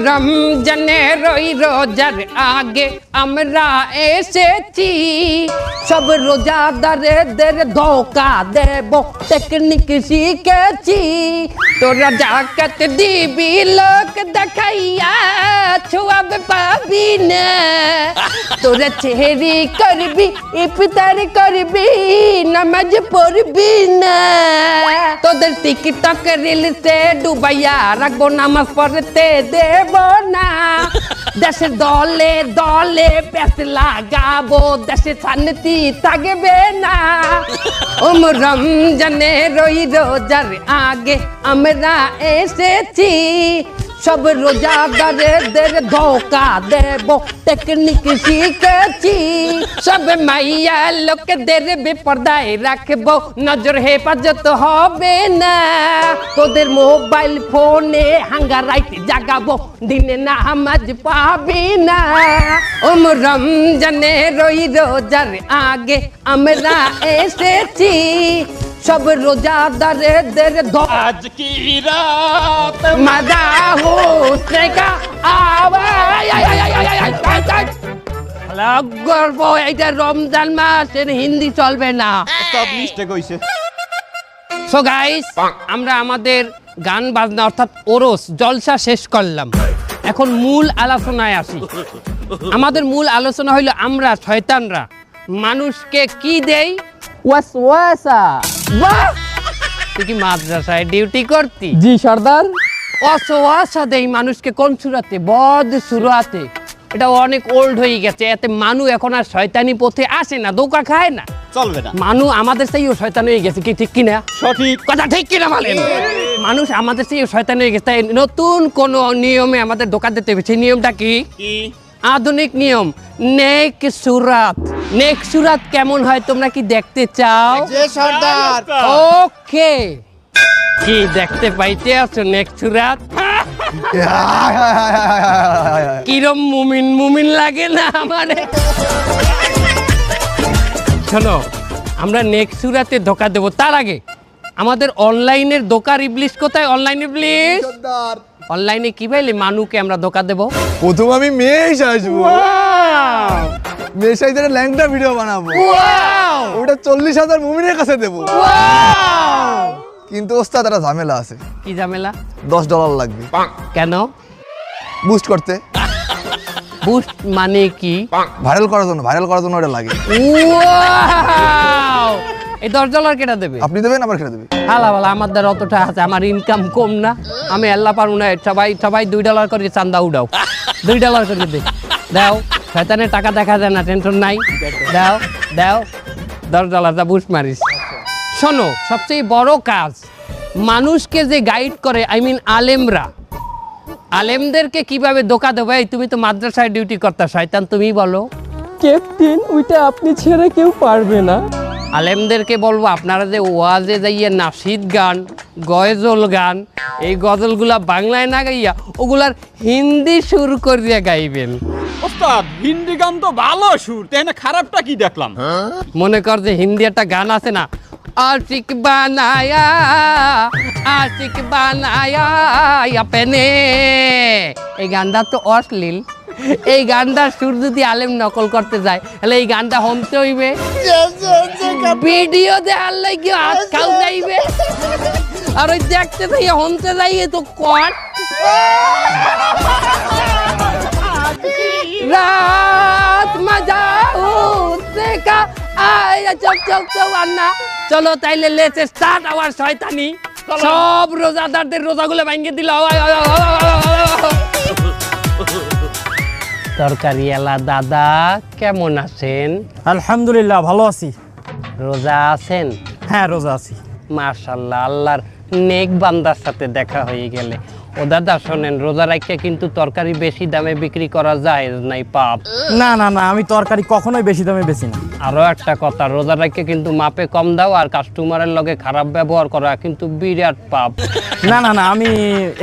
রমজানের ওই রোজার আগে আমরা এসেছি, সব রোজাদারদের ধোকা দেব টেকনিক শিখেছি। তোরা জাকাত দিবি লোক দেখাইয়া ছোয়াব পাবি না, তোরা চেহারি করবি ইফতার করবি নামাজ পড়বি না, তোদের টিকটক রিলসে ডুবাইয়া রাখবো নামাজ পড়তে দেব না। দেশের দলে দলে পেছ লাগাবো, দেশে শান্তি থাকবে না। রমজানের ওই রোজার আগে আমরা এসেছি, সব রোজাদারদের ধোকা দেব টেকনিক শিখেছি। সব মাইয়া লোকদের বেপরদায় রাখবো, নজর হেফাজত হবে না। তোদের মোবাইল ফোনে হাঙ্গা রাইট জাগাবো, দিনে নামাজ পাবি না। রমজানের ওই রোজার আগে আমরা এসেছি, সব রোজাদারদের আজ কি রাত মজা হোসে কা গর্ব। এইটা রমজান মাস, এর হিন্দি চলবে না। সব মিস্টেক হইছে। সো গাইস, আমরা আমাদের গান বাজনা অর্থাৎ ওরস জলসা শেষ করলাম। এখন মূল আলোচনায় আসি। আমাদের মূল আলোচনা হইল আমরা শয়তানরা মানুষকে কি দেই? ওয়াসওয়াসা। বাহ, তুই কি মাদ্রাসায় ডিউটি করতি? জি সর্দার। ওয়াসওয়াসা দেই মানুষকে কোন সুরাতে? বদ সুরাতে। এটা অনেক ওল্ড হয়ে গেছে, এতে মানুষ এখন আর শয়তানি পথে আসে না, ধোঁকা খায় না, চলবে না। মানুষ আমাদের চেয়েও শয়তান হয়ে গেছে। কি ঠিক কিনা? সঠিক কথা ঠিক কিনা বলেন? মানুষ আমাদের চেয়েও শয়তান হয়ে গেছে, তাই নতুন কোন নিয়মে আমাদের ধোঁকা দিতে হবে। সেই নিয়মটা কি? আধুনিক নিয়ম, নেক সুরাত। নেক সুরাত কেমন হয় তোমরা কি দেখতে চাও? যে সর্দার। ওকে, কি দেখতে পাইতে আছো নেক সুরাত? কিরম মুমিন মুমিন লাগে না আমারে? শোনো, আমরা নেক্সট সুরাতে ধোকা দেব, তার আগে আমাদের অনলাইনের ধোকার ইবলিশ কোথায়? অনলাইন ইবলিশ অনলাইনে কি পাইলে মানুষকে আমরা ধোকা দেব? প্রথম আমি মেশ আসবো, মেশ আইতে ল্যাংটা ভিডিও বানাবো, ওটা 40,000 মুমিনের কাছে দেবো। কিন্তু ওস্তাদ একটা ঝামেলা আছে। কি ঝামেলা? $10 লাগবে। কেন? বুস্ট করতে। বুস্ট মানে কি? ভাইরাল করার জন্য ওটা লাগে। এই $10 কেটা দেবে? আপনি দেবেন, আবার কেটে দেবে। হালা বালা, আমার দ্বারা অতটা আছে, আমার ইনকাম কম না, আমি আল্লাহ পারবো না। সবাই $2 করে চান্দা উঠাও, $2 করে দে, দাও। শয়তানের টাকা দেখা যায় না, টেনশন নাই, দাও দাও। $10 দা বুস্ট মারিস। শোনো, সবচেয়ে বড় কাজ মানুষকে যে গাইড করে, আই মিন আলেমরা, আলেমদেরকে কিভাবে ধোকা দেবো? এই তুমি তো মাদ্রাসায় ডিউটি করতা, শয়তান তুমি বলো। ক্যাপ্টেন, ওইটা আপনি ছেড়ে কেউ পারবে না। আলেমদেরকে বলবো আপনারা যে ওয়াজে যাইয়ে নাশিদ গান, গজল গান, এই গজলগুলা বাংলায় না গাইয়া ওগুলার হিন্দি সুর করিয়া গাইবেন। ওস্তাদ, হিন্দি গান তো ভালো সুর, তাই না? খারাপটা কি দেখলাম? মনে কর যে হিন্দি একটা গান আছে না, আশিক বানায়া আশিক বানায়া আপনে, এই গানটা তো অশ্লীল। এই গানটার সুর যদি আলেম নকল করতে যায়, তাহলে এই গানটা হমতে হইবে, ভিডিও দেখার লাগে হাত খাও যাইবে, আর ওই দেখতে যাইয়ে হমতে যাইয়ে তো কট। রাত মজা উঠতে কা আয়া চক চক চক আন্না। চলো তাইলে লেটস স্টার্ট আওয়ার শয়তানি। সব রোজাদারদের রোজাগুলো ভাঙিয়ে দিল। তরকারি এলা দাদা, কেমন আছেন? আলহামদুলিল্লাহ, ভালো আছি। রোজা আছেন? হ্যাঁ, রোজা আছি। মাশাআল্লাহ, আল্লাহর নেক বান্দার সাথে দেখা হয়ে গেলে। ও দাদা শোনেন, রোজা রাখতে কিন্তু তরকারি বেশি দামে বিক্রি করা যায় নাই, পাপ। না না না, আমি তরকারি কখনোই বেশি দামে বেচি না। আরো একটা কথা, রোজা রাখতে কিন্তু মাপে কম দাও, আর কাস্টমারের লগে খারাপ ব্যবহার করা কিন্তু বিরাট পাপ। না না না, আমি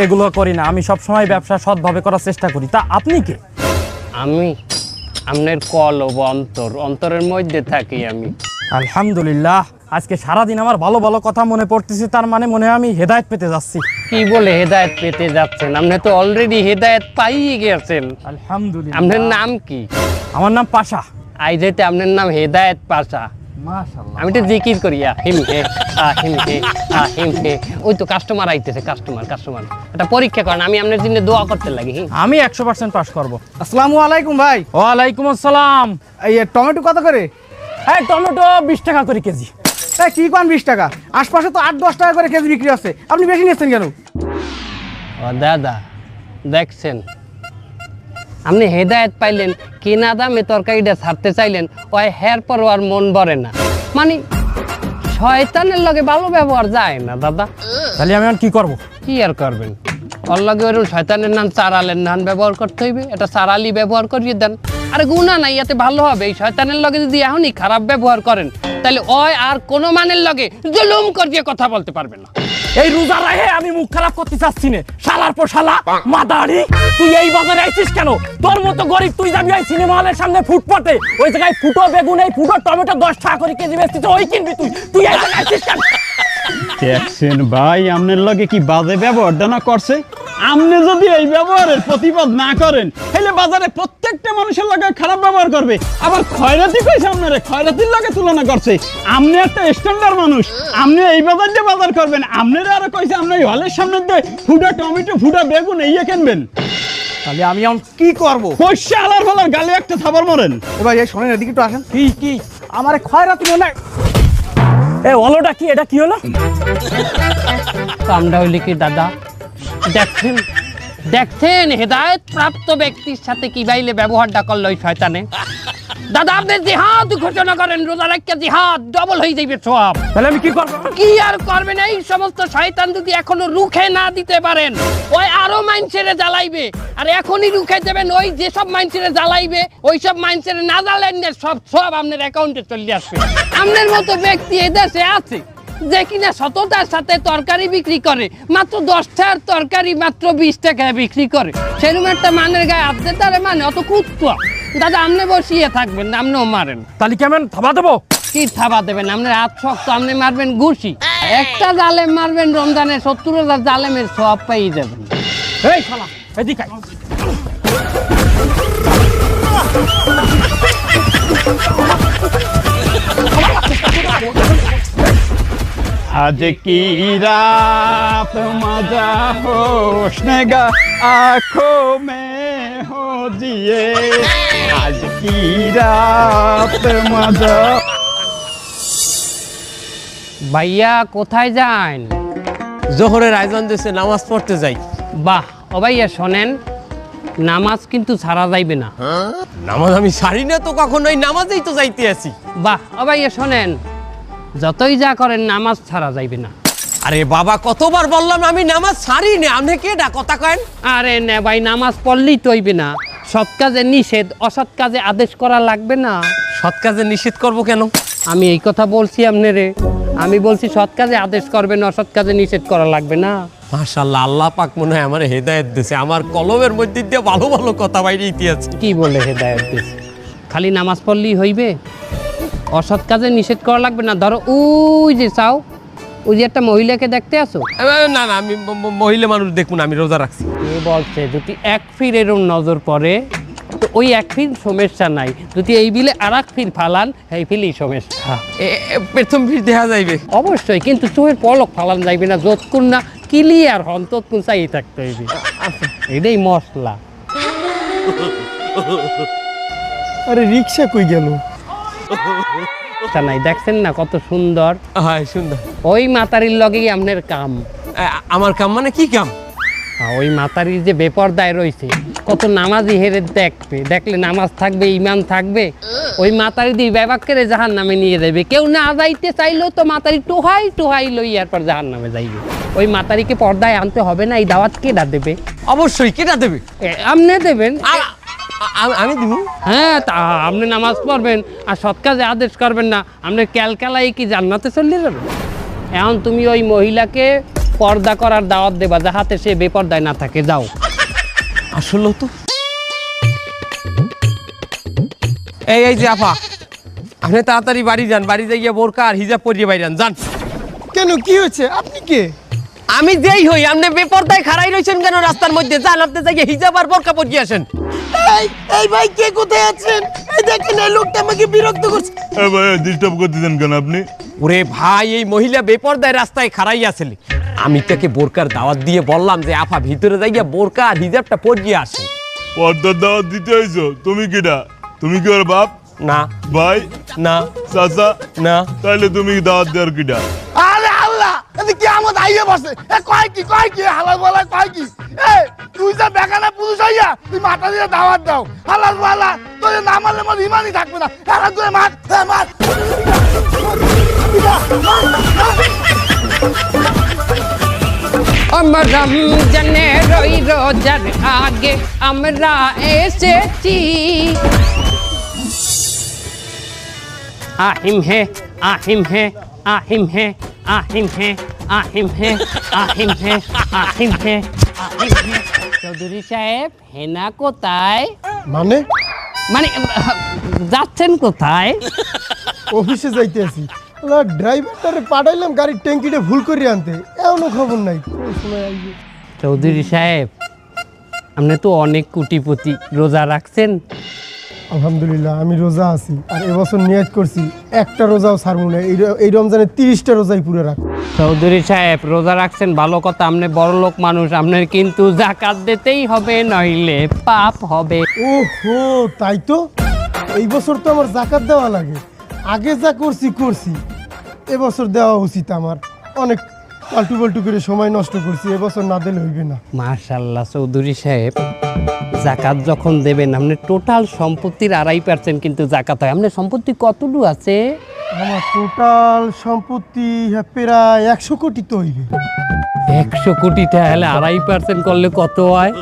এগুলো করি না। আমি সবসময় ব্যবসা সৎভাবে করার চেষ্টা করি। তা আপনি কে? আমি আপনার কলব অন্তর, অন্তরের মধ্যে থাকি আমি। আলহামদুলিল্লাহ, আজকে সারাদিন আমার ভালো ভালো কথা মনে পড়তেছে, তার মানে মনে হয় আমি হেদায়েত পেতে যাচ্ছি। কি বলে হেদায়েত পেতে যাচ্ছেন? আপনি তো অলরেডি হেদায়েত পাইয়ে গেছেন। আলহামদুলিল্লাহ। আপনার নাম কি? আমার নাম পাশা। আই যেতে আপনার নাম হেদায়েত পাশা। মাশাআল্লাহ। আমি তো জিকির করি আহিম হে আহিম হে আহিম হে। ওই তো কাস্টমার আইতেছে, কাস্টমার এটা পরীক্ষা করেন, আমি আপনার জন্য দোয়া করতে লাগি। আমি 100% পাস করব। আসসালামু আলাইকুম ভাই। ওয়ালাইকুম আসসালাম। এই টমেটো কত করে? হ্যাঁ, টমেটো 20 টাকা করে কেজি। এই কি কোন 20 টাকা? আশপাশে তো 8-10 টাকা করে কেজি বিক্রি আছে, আপনি বেশি নিচ্ছেন কেন? ও দাদা, দেখছেন আপনি হেদায়েত পাইলেন, কেনা দামে তরকারিটা ছাড়তে চাইলেন, ওই হের পর আর মন ভরে না। মানে শয়তানের লগে ভালো ব্যবহার যায় না দাদা। তাহলে আমি এখন কি করব? কি আর করবেন, ওর লগে ওরকম শয়তানের নাম চারালের নাম ব্যবহার করতে হইবে, এটা চারালি ব্যবহার করিয়ে দেন। আরে গুণা নাই, এতে ভালো হবে। এই শয়তানের লগে যদি এখনই খারাপ ব্যবহার করেন, তাহলে ওই আর কোনো মানের লগে জুলুম করিয়ে কথা বলতে পারবে না। এই রোজা রাহে আমি মুখ খারাপ করতে চাচ্ছি না। শালার পর শালা মাদারি, তুই এই বাজারে আইছিস কেন? তোর মতো গরিব তুই যাবি এই সিনেমা হলের সামনে ফুটপাতে, ওই জায়গায় ফুটো বেগুন, এই ফুটো টমেটো 10 টাকা করে কেজি বেচতিস, ওই কিনবি তুই? তুই এই জায়গায় আইছিস কেন? দেখছেন ভাই, আপনার লগে কি বাজে ব্যবহারটা না করছে। আপনি যদি এই ব্যবহারের প্রতিবাদ না করেন, তাহলে বাজারে প্রত্যেকটা মানুষের লগে খারাপ ব্যবহার করবে। আবার খয়রাতি কইছে আপনারে, খয়রাতির লগে তুলনা করছে। আপনি একটা স্ট্যান্ডার্ড মানুষ, আপনি এই বাজার দিয়ে বাজার করবেন। আপনারা আরো কইছে আপনি এই হলের সামনে দিয়ে ফুটা টমেটো, ফুটা বেগুন এই কিনবেন। তাহলে আমি এখন কি করব? পয়সা আলার ফলার গালে একটা থাবার মরেন। এ ভাই, এই শোনেন, এদিকে একটু আসেন। কি আমারে খয়রাতি মনে হয়। এ হলোটা কি? এটা কি হলো? কামটা হইলে কি দাদা? দেখছেন হেদায়েত প্রাপ্ত ব্যক্তির সাথে কি বাইলে ব্যবহারটা করলো ওই শয়তানে। দাদা আপনি জিহাদ ঘোষণা করেন, রোজা রাখা জিহাদ ডবল হয়ে যাবে সব। তাহলে আমি কি করব? কি আর করবেন? এই সমস্ত শয়তান যদি এখনো রুখে না দিতে পারেন, ওই আরো মাইনছেরে জ্বালাইবে। আর এখনই রুখে দেবেন, ওই যেসব মাইনছেরে জ্বালাইবে, ওই সব মাইনছেরে না জ্বালেন না, সব আপনার অ্যাকাউন্টে চলে আসবে। আপনার মতো ব্যক্তি এদেশে আছে যে কিনা সততার সাথে তরকারি বিক্রি করে, মাত্র 10 টাকার তরকারি মাত্র 20 টাকায় বিক্রি করে। সেরকম একটা মানের গায়ে হাত দিতে তারে মানে অত কুত্তা। দাদা আপনি বসিয়ে থাকবেন না, আপনিও মারেন। তাহলে কেমন থাবা দেবো? কি থাবা দেবেন? আপনার হাত শক্ত, আপনি মারবেন ঘুষি। একটা জালেম মারবেন রমজানে 70,000 জালেমের সব পেয়ে যাবেন। এই শালা এদিকে আয়। आज की रात मजा होशनेगा आँखों में हो जिए आज की रात मजा। ভাইয়া কোথায় যান? জোহরের আয়োজন দিয়েছে, নামাজ পড়তে যাই। বাহ, ও ভাইয়া শোনেন, নামাজ কিন্তু ছাড়া যাইবে না। নামাজ আমি সারি না তো, কখনোই নামাজেই তো যাইতে আছি। বাহ, ও ভাইয়া শোনেন, যতই যা করেন নামাজ ছাড়া যাইবে না। আরে বাবা, কতবার বললাম আমি নামাজ ছাড়ি না, আপনি কে ডা কথা কেন? আরে না ভাই, নামাজ পড়লেই তো হইবে না। সৎ কাজে নিষেধ, অসৎ কাজে আদেশ করা লাগবে না। সৎ কাজে নিষেধ করব কেন? আমি এই কথা বলছি আপনারে, আমি বলছি সৎ কাজে আদেশ করবেন, অসৎ কাজে নিষেধ করা লাগবে না। মাশাআল্লাহ, আল্লাহ পাক মনে হয় আমার হেদায়েত দিয়েছে। আমার কলমের মধ্যে দিয়ে ভালো ভালো কথা বাইরে ইতিহাস। কি বলে হেদায়েত দিয়েছে? খালি নামাজ পড়লেই হইবে? অসৎ কাজে নিষেধ করা লাগবে না। ধরো ওই যে চাও, ওই যে একটা মহিলাকে দেখতে আসো। না না, আমি মহিলা মানুষ দেখুন, আমি রোজা রাখছি। এ বলছে যদি এক ফির এরম নজর পড়ে তো ওই এক ফির সমস্যা নাই, যদি এই বিলে আর এক ফির ফালান এই ফিলই সমস্যা। প্রথম ফির দেখা যাইবে অবশ্যই, কিন্তু চোখের পলক ফালান যাইবে না, যতক্ষণ না ক্লিয়ার হন ততক্ষণ চাই থাকতে হইবে। এটাই মশলা। আরে রিক্সা কই গেল? তা নাই, দেখছেন না কত সুন্দর? হ্যাঁ সুন্দর। ওই মাতারির লগেই আপনার কাম। আমার কাম মানে কি কাম? ওই মাতারির যে বেপরদায় রয়েছে, কত নামাজি হেরে দেখবে, দেখলে নামাজ থাকবে, ইমান থাকবে। ওই মাতারি দিয়ে ব্যবাক্যের জাহান নামে নিয়ে যাবে। কেউ না যাইতে চাইলেও তো মাতারি টোহাই লই এরপর জাহান নামে যাইবে। ওই মাতারিকে পর্দায় আনতে হবে না। এই দাওয়াত কেডা দেবে? অবশ্যই কেটা দেবে? আপনি দেবেন। আমি দিব? হ্যাঁ, তা আপনি নামাজ পড়বেন আর সৎ কাজে আদেশ করবেন না, আপনি ক্যালকালাই কি জান্নাতে চলে যাবে? এখন তুমি ওই মহিলাকে পর্দা করার দাওয়াত দেবা, যাহাতে সে বেপর্দায় না থাকে। যাও। আসলে তো এই যে আপা, আপনি তাড়াতাড়ি বাড়ি যান, বাড়ি যাইয়া বোরকা আর হিজাব পরিয়ে বাইরে যান। কেন কি হয়েছে? আপনি কে? আমি যেই হই, আপনি বেপরদায় খাড়াই রইছেন কেন রাস্তার মধ্যে? যান, আপনি যাইয়া হিজাব আর বোরকা পরিয়ে আসেন। এই ভাই কে কোথায় আছেন? এই দেখেন এই লোকটা আমাকে বিরক্ত করছে। এ ভাই ডিস্টার্ব করতেছেন কেন আপনি? ওরে ভাই, এই মহিলা বেপরদায় রাস্তায় খাড়াই আছিল। আমি তাকে বোরকার দাওয়াত দিয়ে বললাম যে আফা ভিতরে যাইয়া বোরকা আর হিজাবটা পরিয়ে আসেন। পর্দার দাওয়াত দিতে হইছো? তুমি কিডা? তুমি কি ওর বাপ, না ভাই, না চাচা? না। তাইলে তুমি দাওয়াত দেওয়ার কিডা? আরে আল্লাহ, এদিকে কি আমার আইয়ে বসে? এ কয় কি হালাল বলা কয় কি? এ তুই যা বেগানা পুরুষ হইয়া তুই মাথা দিয়ে দাওয়াত দাও, হালাল বলা তোর না মারলে আমার ইমানই থাকবে না। হালাল তুই মার, মার। আমার রমজানের ওই রোজার আগে আমরা এসেছি। আহিম হে আহিম হে আহিম হে আহিম হে আহিম হে আহিম হে আহিম হে আহিম হে। চৌধুরী সাহেব, হেনা কোথায়? মানে মানে যাচ্ছেন কোথায়? অফিসে যাইতে আছি। ড্রাইভারটারে পাঠাইলাম গাড়ির ট্যাঙ্কিটা ভুল করে আনতে, এমনও খবর নাই। চৌধুরী সাহেব, আপনি তো অনেক কোটিপতি, রোজা রাখছেন? আলহামদুলিল্লাহ আমি রোজা আছি, আর এবছর নিয়ত করছি একটা রোজাও ছাড়বো না। এই রমজানে 30টা রোজাই পুরো রাখবো। চৌধুরী সাহেব, রোজা রাখছেন ভালো কথা, আপনি বড়লোক মানুষ, আপনার কিন্তু যাকাত দিতেই হবে, নইলে পাপ হবে। ওহো, তাই তো। এই বছর তো আমার যাকাত দেওয়া লাগে। আগে যা করছি এবছর দেওয়া উচিত আমার। অনেক পাল্টু পাল্টু করে সময় নষ্ট করছি, এবছর না দিলে হইবে না। মাশাআল্লাহ চৌধুরী সাহেব, যাকাত যখন দেবেন আপনি টোটাল সম্পত্তির 2.5% কিন্তু যাকাত হয়। আপনার সম্পত্তি কতটুকু আছে? আমার টোটাল সম্পত্তি প্রায় 100 কোটি তো হইবে। 100 কোটি টাকা হলে 2.5% করলে কত হয়?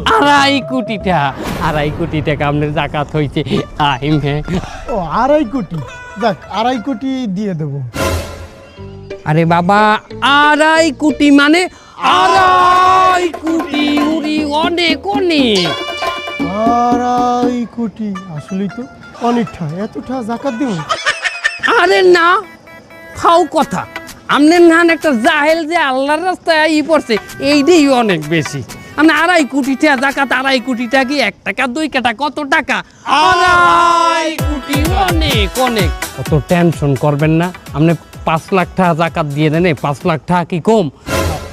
2.5 কোটি টাকা। 2.5 কোটি টাকা আপনার যাকাত হয়েছে। আহিম হ্যাঁ। ও 2.5 কোটি, যাক 2.5 কোটি দিয়ে দেবো। আরে বাবা, 2.5 কোটি মানে 2.5 কোটি, উরি অনেক অনেক। 2.5 কোটি আসলেই তো অনেকটা। এতটা যাকাত দিব? আরে না, খাও কথা। আপনার নান একটা জাহেল যে আল্লাহর রাস্তায় পড়ছে, এইটাই অনেক বেশি। আপনি 2.5 কোটি টাকা যাকাত, 2.5 কোটি টাকা কি 1 টাকা 2 টাকা কত টাকা? 2.5 কোটি অনেক অনেক। অত টেনশন করবেন না, আপনি 5 লাখ টাকা যাকাত দিয়ে দেন। 5 লাখ টাকা কি কম?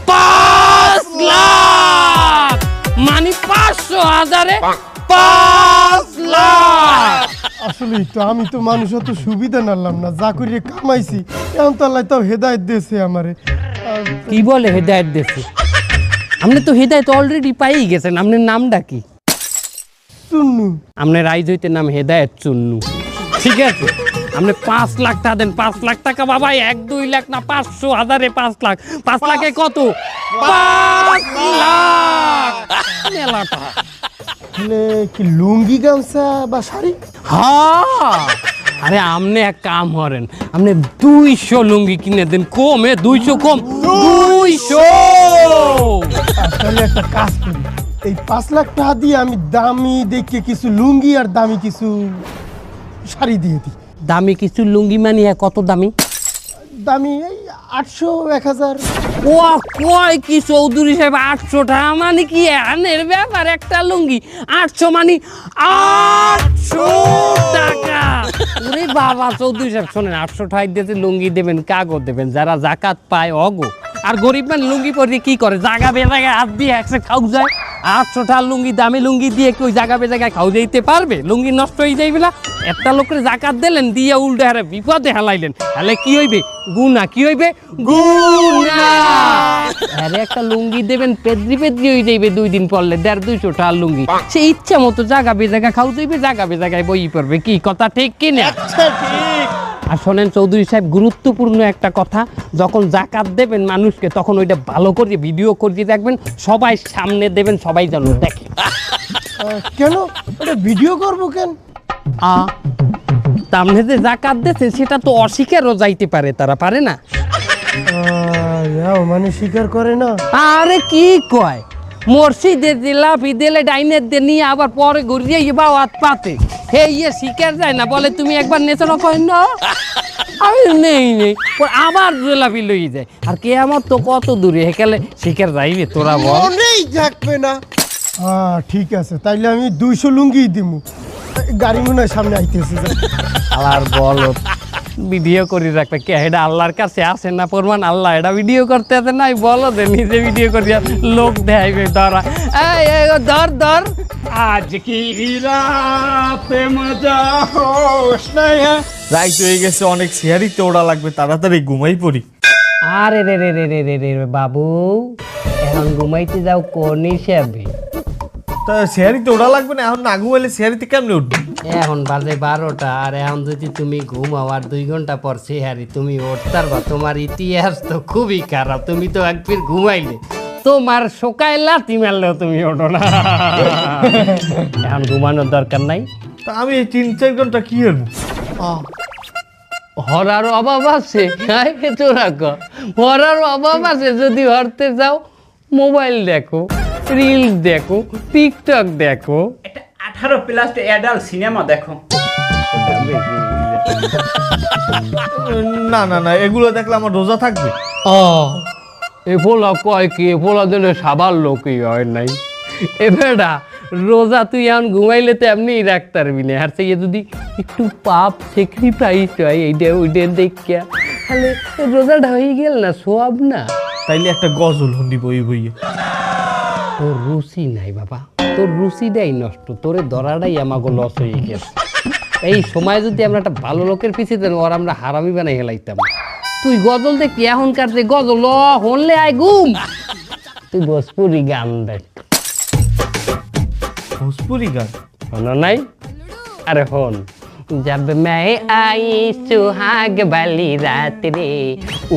5 লাখ মানে 500,000-এ 5 লাখ। আসলেই তো আমি তো মানুষ অত সুবিধা নালাম না, যা করে কামাইছি এখন তো আল্লাহ তাও হেদায়েত দিয়েছে আমারে। কি বলে হেদায়েত দিয়েছে? আপনি তো হেদায়েত অলরেডি পাই গেছেন। আপনার নামটা কি? চুন্নু। আপনার রাইজ হইতে নাম হেদায়েত চুন্নু, ঠিক আছে? আপনি 5 লাখ টাকা দেন। 5 লাখ টাকা বাবা, 1-2 লাখ না, 500,000-এ 5 লাখ। 5 লাখে কত? 5 লাখ। মেলাটা। তাহলে কি লুঙ্গি গামছা বা শাড়ি? হ্যাঁ, আরে আপনি এক কাম করেন, আপনি 200 লুঙ্গি কিনে দেন। কমে 200 কম 200। তাহলে একটা কাজ করি, এই 5 লাখ টাকা দিয়ে আমি দামি দেখে কিছু লুঙ্গি আর দামি কিছু শাড়ি দিয়ে দিই। দামি কিছু লুঙ্গি মানে কত দামি? দামি এই 800 1000। ও কয় কি চৌধুরী সাহেব, 800 টাকা মানে কি আনের ব্যাপার? একটা লুঙ্গি 800 মানে 800 টাকা। ওরে বাবা চৌধুরী সাহেব শোনেন, 800 টাকা দিয়ে লুঙ্গি দেবেন, কাগজ দেবেন, যারা জাকাত পায় অগো। আর গরিব মানে লুঙ্গি পরে কি করে? জাগা বেজাগায় হাত দিয়ে একসে খাও যায়। 800 টাকা লুঙ্গি, দামি লুঙ্গি দিয়ে কি ওই জাগা বেজাগায় খাও যাইতে পারবে? লুঙ্গি নষ্ট হয়ে যাইবে না। একটা লোকের জাকাত দিলেন, দিয়ে উল্টে হারে বিপদে হেলাইলেন, তাহলে কি হইবে? গুনাহ। কি হইবে? গুনাহ। আরে একটা লুঙ্গি দেবেন, পেদ্রি হয়ে যাইবে 2 দিন পরলে 150-200 টাকার লুঙ্গি। সে ইচ্ছা মতো জাগা বেজাগা খাও যাইবে, জাগা বেজাগায় বই পড়বে। কি কথা ঠিক কি না? আর শোনেন চৌধুরী সাহেব, গুরুত্বপূর্ণ একটা কথা, যখন জাকাত দেবেন মানুষকে তখন ওইটা ভালো করে ভিডিও করে রাখবেন, সবাই সামনে দেবেন, সবাই যেন দেখে। কেন এটা ভিডিও করব কেন? সামনে যে জাকাত দিয়েছে সেটা তো অস্বীকারও যাইতে পারে, তারা পারে না। মানে স্বীকার করে না? আরে কি কয়, মসজিদে দিলা বিদেলে ডাইনের দিয়ে নিয়ে আবার পরে ঘুরিয়ে বাও হাত পাতে হে ইয়ে শিকার যায় না বলে তুমি একবার নেচো না কই না আমি নেই আবার জেলাপি লই যায় আর কে আমার তো কত দূরে হেকালে শিকার যাইবে তোরা বল মনেই থাকবে না। ঠিক আছে, তাইলে আমি 200 লুঙ্গি দিমু। গাড়ি মনে হয় সামনে আইতেছে। আর বলো ভিডিও করি রাখবে কে এটা আল্লাহর কাছে আসে না প্রমাণ আল্লাহ এটা ভিডিও করতে আছে নাই বলো যে নিজে ভিডিও করিয়া লোক দেখাইবে ধরা এই ধর ধর আজ কি রাতে মজা হোশ নাই হ্যাঁ। রাইট হয়ে গেছে, অনেক শেয়ারিতে ওড়া লাগবে, তাড়াতাড়ি ঘুমাই পড়ি। আরে রে রে রে রে রে রে বাবু এখন ঘুমাইতে যাও কোন হিসাবে তা শেয়ারিতে ওড়া লাগবে না, এখন না ঘুমাইলে শেয়ারিতে কেমনে উঠবে? এখন বাজে 12টা আর এখন যদি তুমি ঘুমাও আর 2 ঘন্টা পর সেহারি তুমি উঠতার বা তোমার ইতিহাস তো খুবই খারাপ তুমি তো একবার ঘুমাইলে তোমার শোকায় লাথি মারলেও তুমি ওঠো না এখন ঘুমানোর দরকার নাই তা আমি এই 3-4 ঘন্টা কি করবো? হরার অভাব আছে তোরা হরার অভাব আছে যদি হরতে যাও মোবাইল দেখো রিল দেখো টিকটক দেখো 18+ অ্যাডাল্ট সিনেমা দেখো। না না না, এগুলো দেখলে আমার রোজা থাকবে। এ পোলা কয় কি এ পোলা দিলে সাবার লোকই হয় নাই এ বেটা রোজা তুই এখন ঘুমাইলে তো এমনি রাখতে পারবি না আর সেই যদি একটু পাপ স্যাক্রিফাইস হয় এইটা ওইটা দেখিয়া তাহলে রোজাটা হয়ে গেল না সব না তাইলে একটা গজল হুন্ডি বই বইয়ে। তোর রুচি নাই বাবা তোর রুচিটাই নষ্ট তোরে ধরাটাই আমাকে লস হয়ে গেছে এই সময় যদি আমরা একটা ভালো লোকের পিছিয়ে দেন ওর আমরা হারামি বানাই হেলাইতাম তুই গজল দেখি এখনকার যে গজল হনলে আয় ঘুম তুই ভোজপুরি গান দেখ ভোজপুরি গান শোনো নাই अरे होन जब मैं आई सुहाग वाली रात रे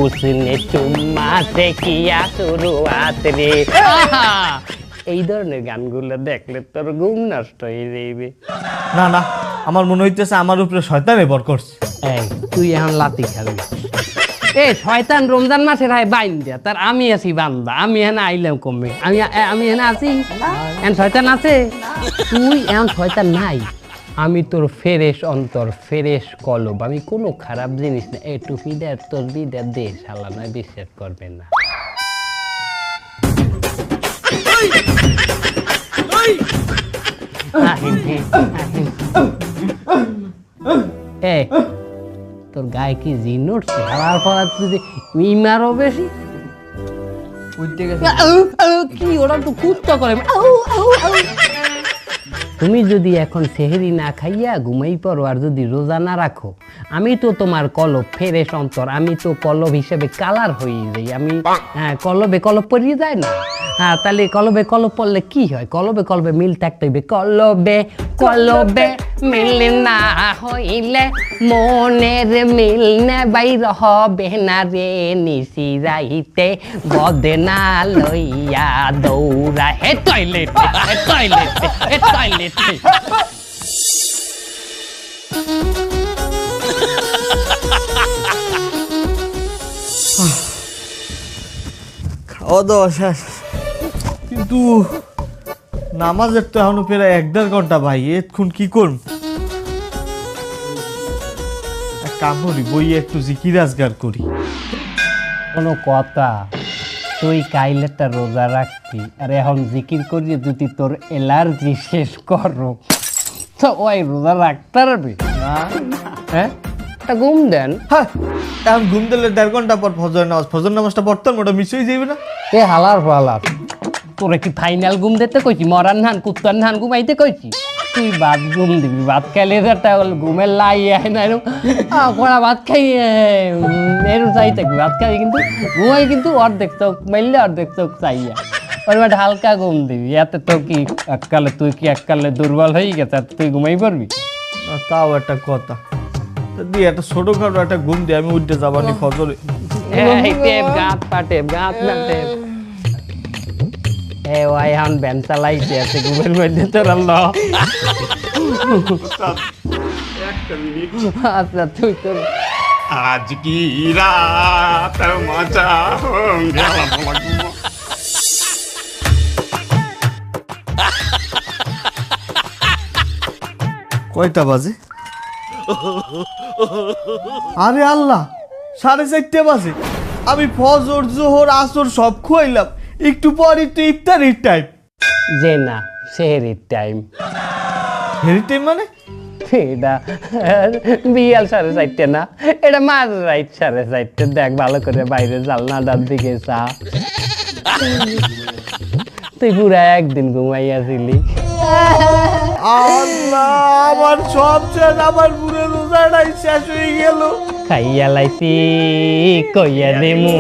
उसने चुम्मा से किया शुरुआत रे এই ধরনের গানগুলো দেখলে তোর ঘুম নষ্ট হয়ে যাবে না না, আমার মনে হইতেছে আমার উপরে শয়তানে ভর করছে। এই তুই এখন লাতি খাবি এ শয়তান রমজান মাসের হয় বাইন দিয়া তার আমি আছি বান্দা আমি এখানে আইলাম কমে আমি এখানে আছি এখন শয়তান আছে তুই এখন শয়তান নাই আমি তোর ফেরেশ অন্তর ফেরেশ কলব আমি কোনো খারাপ জিনিস না এ টুপি দেয় তোর বিদে দে শালা নয় বিশ্বাস করবে না এ তোর গায়ে কি জিন উঠছে হারার পর তুই ইমারও বেশি কি ওরা তো কুত্তা করে তুমি যদি এখন সেহরি না খাইয়া ঘুমাই পড়ো আর যদি রোজা না রাখো আমি তো তোমার কলব ফেরেশ অন্তর আমি তো কলব হিসেবে কালার হয়ে যাই আমি কলবে কলব পরিয়ে যায় না হ্যাঁ তাহলে কলবে কলব পড়লে কি হয় কলবে কলবে মিল থাকতে হইবে কলবে কলবে মিল না হইলে মনের মিল না বাইর হবে না রে নিশি রাইতে বদনা লইয়া দৌড়া হে টয়লেটে হে টয়লেটে হে টয়লেটে খাওয়া দাওয়া শেষ, কিন্তু নামাজের তো এখনো প্রায় 1-1.5 ঘন্টা ভাই, এতক্ষণ কি করব? এক কাম করি, বইয়ে একটু জিকির আজগার করি। কোনো কথা তুই কাইলেটা রোজা রাখবি আর এখন জিকির করিয়ে যদি তোর এলার্জি শেষ করো তো ওই রোজা রাখতে পারবি হ্যাঁ একটা ঘুম দেন হ্যাঁ, এখন ঘুম দিলে 1.5 ঘন্টা পর ফজর নামাজটা পড়তাম, ওটা মিস হয়ে যাবে না? এ হালার ফালার তোরে কি ফাইনাল ঘুম দিতে কইছি মরার নান কুত্তার নান ঘুমাইতে কইছি তুই ভাত ঘুম দিবি ভাত খাইলে একটা ঘুমের লাই আয় না এরকম কড়া ভাত খাই এরকম চাই থাকবি ভাত খাই কিন্তু ঘুমাই কিন্তু অর্ধেক চোখ মাইলে অর্ধেক চোখ চাইয়া ওর একটা হালকা ঘুম দিবি এতে তো কি এককালে তুই কি এককালে দুর্বল হয়ে গেছে আর তুই ঘুমাই পারবি না, তাও একটা কথা দিয়ে একটা ছোটখাটো একটা ঘুম দিয়ে আমি উঠতে যাবানি ফজরে। টেপ গাঁত পাটে গাঁত না টেপ এ ওই এখন ভ্যান চালাইছে আছে ঘুমের মধ্যে তোর আচ্ছা তুই তোর আজ কি রাত মজা হোঙ্গে কয়টা বাজে? আরে আল্লাহ, 4:30 বাজে। আমি ফজর জোহর আসর সব খুয়াইলাম, একটু পরই তো ইফতারির টাইম। যে না, সেহেরির টাইম। হেরি টাইম মানে? এটা বিয়াল 4:30 না, এটা মাঝ রাইট 4:30। দেখ ভালো করে বাইরে জালনাটার দিকে চা। তুই পুরা একদিন ঘুমাইয়াছিলি। আল্লাহ, আমার সব শেষ, আমার পুরো রোজাটাই শেষ হয়ে গেল। খাইয়া লাইছি কইয়া দেমু,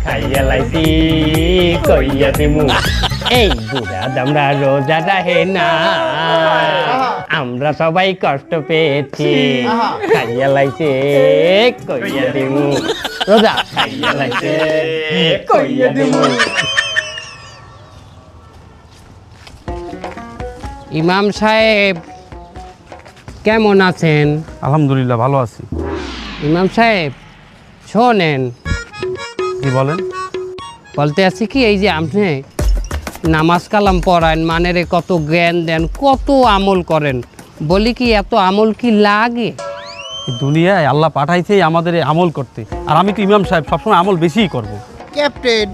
খাইয়া লাইছি কইয়া দেমু। এই বুড়া দামরা রোজা রাহে না, আমরা সবাই কষ্ট পেয়েছি। খাইয়া লাইছে কইয়া দেমু, রোজা খাইয়া লাইছে কইয়া দেমু। ইমাম সাহেব কেমন আছেন? আলহামদুলিল্লাহ ভালো আছি। ইমাম সাহেব শোনেন, কি বলেন? বলতে আছি কি, এই যে আপনি নামাজ কালাম পড়ান, মানেরে কত জ্ঞান দেন, কত আমল করেন, বলি কি এত আমল কি লাগে? এই দুনিয়ায় আল্লাহ পাঠাইছে আমাদের এই আমল করতে, আর আমি তো ইমাম সাহেব, সবসময় আমল বেশিই করব। ক্যাপ্টেন,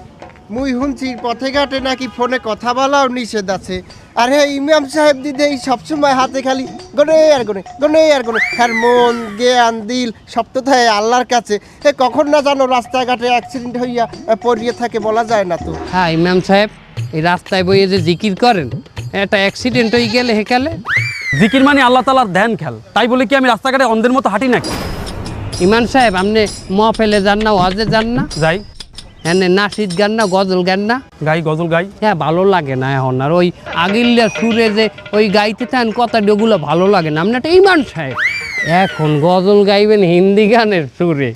মুই শুনছি পথে ঘাটে নাকি ফোনে কথা বলাও নিষেধ আছে। আর হ্যাঁ, ইমাম সাহেব দিদি এই সবসময় হাতে খালি গনে আর গনে, গনে আর গনে। হ্যাঁ, মন জ্ঞান দিল সব তো থাকে আল্লাহর কাছে। কখন না জানো রাস্তাঘাটে অ্যাক্সিডেন্ট হইয়া পড়িয়ে থাকে, বলা যায় না তো। হ্যাঁ ইমাম সাহেব, এই রাস্তায় বইয়ে যে জিকির করেন, একটা অ্যাক্সিডেন্ট হয়ে গেলে হেকালে। জিকির মানে আল্লাহ তাআলার ধ্যান খেল, তাই বলে কি আমি রাস্তাঘাটে অন্ধের মতো হাঁটি নাকি? ইমাম সাহেব, আপনি মহফেলে যান না, ওয়াজে যান না? যাই। হ্যাঁ, নাসিদ গান না, গজল গান না? গাই, গজল গাই। হ্যাঁ, ভালো লাগে না এখন আর ওই আগিল্লা সুরে যে ওই গাইতে থাকেন কথা, ওগুলো ভালো লাগে না। আপনি একটা ইমাম সাহেব, এখন গজল গাইবেন হিন্দি গানের সুরে।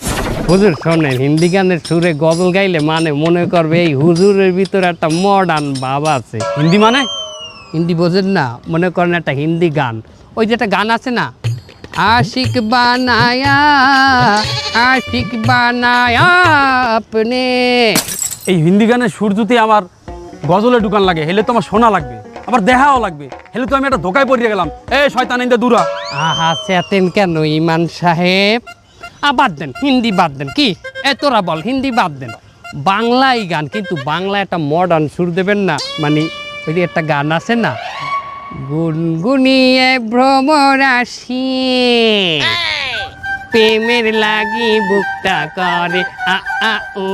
হুজুর শোনেন, হিন্দি গানের সুরে গজল গাইলে মানে মনে করবে এই হুজুরের ভিতরে একটা মডার্ন ভাব আছে। হিন্দি মানে? হিন্দি বোঝেন না? মনে করেন একটা হিন্দি গান, ওই যে একটা গান আছে না, আশিক বানায়া, আশিক বানায়া আপনে। এই হিন্দি গানের সুর যদি আমার গজলে ঢুকান লাগে, হেলে তো আমার শোনা লাগবে, আবার দেখাও লাগবে, হেলে তো আমি একটা ধোকায় পড়িয়ে গেলাম। শয়তান ইন্দা দূরা। আহা, চেতেন কেন ইমান সাহেব? বাদ দেন, হিন্দি বাদ দেন। কি তোরা বল, হিন্দি বাদ দেন, বাংলাই গান, কিন্তু বাংলা একটা মডার্ন সুর দেবেন না। মানে ওই যে একটা গান আছে না, গুনগুনিয়ে ভ্রমরাশি, প্রেমের লাগি বুকটা করে আ আ উ,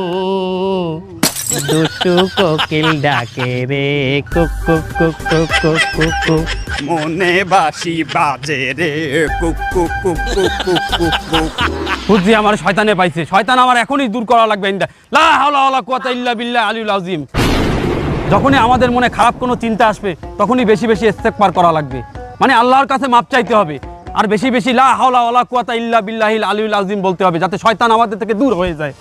দুষ্টু কোকিল ডাকে রে cook cook cook cook cook cook cook. মনে বাসি বাজে রে cook cook cook cook cook cook cook. বুঝছি আমার শয়তানে পাইছে, শয়তান আমার এখনই দূর করা লাগবে। লা হাওলা ওয়ালা কুওয়াতা ইল্লা বিল্লাহ আলিউল আযীম। যখনই আমাদের মনে খারাপ কোনো চিন্তা আসবে, তখনই বেশি বেশি ইস্তেগফার করা লাগবে, মানে আল্লাহর কাছে মাপ চাইতে হবে, আর বেশি বেশি লা হাওলা ওয়ালা কুওয়াতা ইল্লা বিল্লাহিল আলিউল আযীম বলতে হবে, যাতে শয়তান আমাদের থেকে দূর হয়ে যায়।